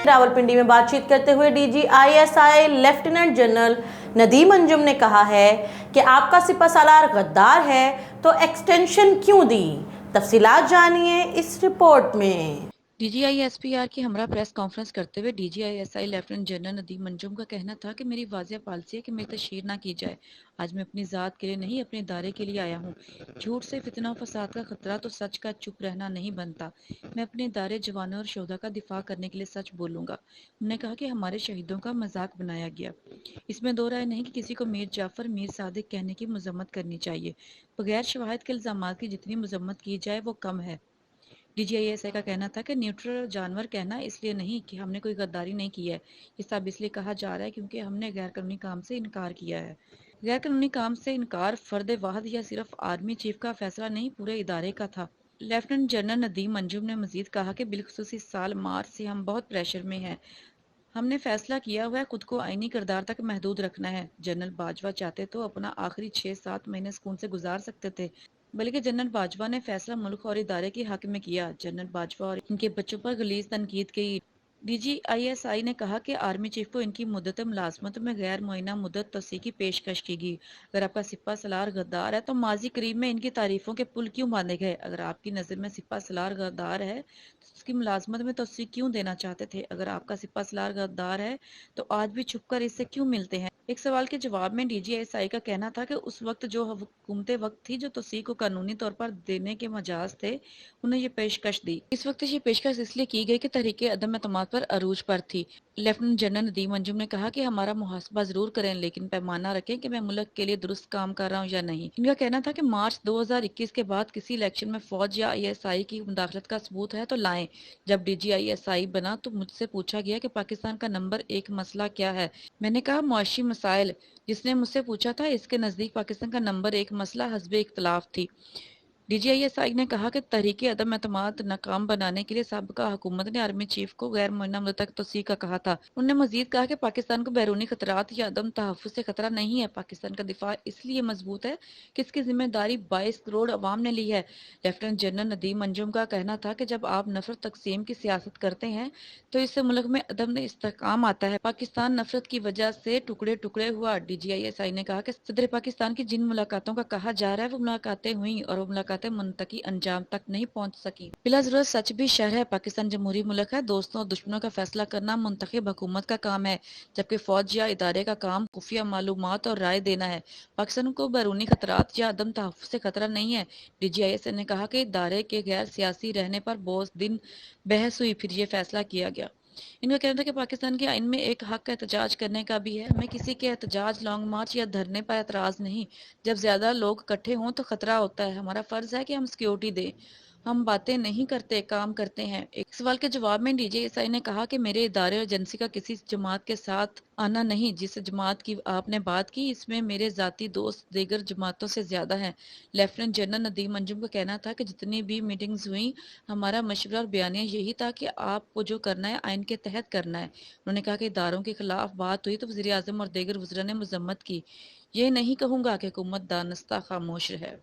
रावलपिंडी में बातचीत करते हुए DGISI lieutenant general Nadeem Anjum ने कहा है कि आपका सिपह सालार गद्दार है तो एक्सटेंशन क्यों दी। तफसीलात जानिए इस रिपोर्ट में। DGISPR की हमरा प्रेस कॉन्फ्रेंस करते हुए DGISI lieutenant general Nadeem Anjum का कहना था कि मेरी वाज़ेह पॉलिसी है कि मेरी तशहीर ना की जाए। आज मैं अपनी ज़ात के लिए नहीं, अपने इदारे के लिए आया हूँ। झूठ से फितना और फसाद का खतरा तो सच का चुप रहना नहीं बनता। मैं अपने इदारे, जवानों और शोधा का दिफा करने के लिए सच बोलूँगा। उन्होंने कहा कि हमारे शहीदों का मजाक बनाया गया। इसमें दो राय नहीं कि किसी को मीर जाफर, मीर सादिक कहने की मजम्मत करनी चाहिए। बगैर शवाहिद के इल्ज़ामात की जितनी मजम्मत की जाए वो कम है। DGISI का कहना था कि न्यूट्रल जानवर कहना इसलिए नहीं कि हमने कोई गद्दारी नहीं की है। ये सब इसलिए कहा जा रहा है क्योंकि हमने गैर कानूनी काम से इनकार किया है। गैर कानूनी काम से इनकार फर्द वाहद या सिर्फ आर्मी चीफ का फैसला नहीं, पूरे इदारे का था। लेफ्टिनेंट जनरल नदीम अंजुम ने मजीद कहा कि बिलखुसूस इस साल मार्च से हम बहुत प्रेशर में हैं। हमने फैसला किया हुआ है खुद को आईनी किरदार तक महदूद रखना है। जनरल बाजवा चाहते तो अपना आखिरी 6-7 महीने सुकून से गुजार सकते थे, बल्कि जनरल बाजवा ने फैसला मुल्क और इदारे के हक में किया। जनरल बाजवा और इनके बच्चों पर गलीज तनकीद की। DGISI ने कहा कि आर्मी चीफ को इनकी मुद्दत मुलाजमत में गैर मुआयना मुद्दत तोसी की पेशकश की गई। अगर आपका सिपा सलार गद्दार है तो माजी करीब में इनकी तारीफों के पुल क्यों बांधे गए। अगर आपकी नज़र में सिपा सलार गद्दार है तो उसकी मुलाजमत में तोसी क्यों देना चाहते थे। अगर आपका सिपा सलार गद्दार है तो आज भी छुपकर इससे क्यों मिलते हैं। एक सवाल के जवाब में DGISI का कहना था कि उस वक्त जो हुकूमत वक्त थी जो तोसी को कानूनी तौर पर देने के मजाज थे, उन्हें ये पेशकश दी। इस वक्त ये पेशकश इसलिए की गई कि तहरीक अदम एतमाद पर अरूज पर थी। लेफ्टिनेंट जनरल नदीम अंजुम ने कहा कि हमारा मुहासबा जरूर करें, लेकिन पैमाना रखें कि मैं मुल्क के लिए दुरुस्त काम कर रहा हूँ या नहीं। इनका कहना था कि मार्च 2021 के बाद किसी इलेक्शन में फौज या ISI की मुदाखलत का सबूत है तो लाएं। जब DGISI बना तो मुझसे पूछा गया कि पाकिस्तान का नंबर 1 मसला क्या है। मैंने कहा मुआशी मसाइल। जिसने मुझसे पूछा था इसके नज़दीक पाकिस्तान का नंबर 1 मसला हस्बे इख्तलाफ थी। DGISI ने कहा कि तहरीक अदम एतमाद नाकाम बनाने के लिए साबिका हुकूमत ने आर्मी चीफ को गैर मुआयना मुद्दत तक तोसी का कहा था। उन्होंने मजीद कहा कि पाकिस्तान को बैरूनी खतरात या अदम तहफ़्फ़ुज़ से खतरा नहीं है। पाकिस्तान का दिफा इसलिए मजबूत है कि इसकी जिम्मेदारी 22 करोड़ अवाम ने ली है। लेफ्टिनेंट जनरल नदीम अंजुम का कहना था कि जब आप नफरत तकसीम की सियासत करते हैं तो इससे मुल्क में अदम इस्तेहकाम आता है। पाकिस्तान नफरत की वजह से टुकड़े टुकड़े हुआ। DGISI ने कहा कि सदर पाकिस्तान की जिन मुलाकातों का कहा जा रहा है वो मुलाकातें हुई और वो मुलाकातें मुंतकी अंजाम तक नहीं पहुंच सकी। बिला जरूरत सच भी शहर है। पाकिस्तान जमहूरी मुल्क है। दोस्तों और दुश्मनों का फैसला करना मुंतखब हुकूमत का काम है, जबकि फौज या इदारे का काम खुफिया मालूमात और राय देना है। पाकिस्तान को बैरूनी खतरात या अदम तहफ़्फ़ुज़ से खतरा नहीं है। DGISI ने कहा कि इदारे के गैर सियासी रहने पर बहुत दिन बहस हुई, फिर ये फैसला किया गया। इनका कहना था कि पाकिस्तान के आइन में एक हक एहतजाज करने का भी है। मैं किसी के एहतजाज, लॉन्ग मार्च या धरने पर एतराज़ नहीं। जब ज्यादा लोग इकट्ठे हों तो खतरा होता है। हमारा फर्ज है कि हम सिक्योरिटी दें। हम बातें नहीं करते, काम करते हैं। एक सवाल के जवाब में DGISI ने कहा कि मेरे इदारे और एजेंसी का किसी जमात के साथ आना नहीं। जिस जमात की आपने बात की इसमें मेरे जाती दोस्त दीगर जमातों से ज्यादा हैं। लेफ्टिनेंट जनरल नदीम अंजुम का कहना था कि जितनी भी मीटिंग्स हुई हमारा मशवरा और बयानिया यही था कि आपको जो करना है आइन के तहत करना है। उन्होंने कहा कि इदारों के खिलाफ बात हुई तो वज़ीर आज़म और दीगर वज़रा ने मजम्मत की। ये नहीं कहूँगा कि हुकूमत दानस्ता खामोश है।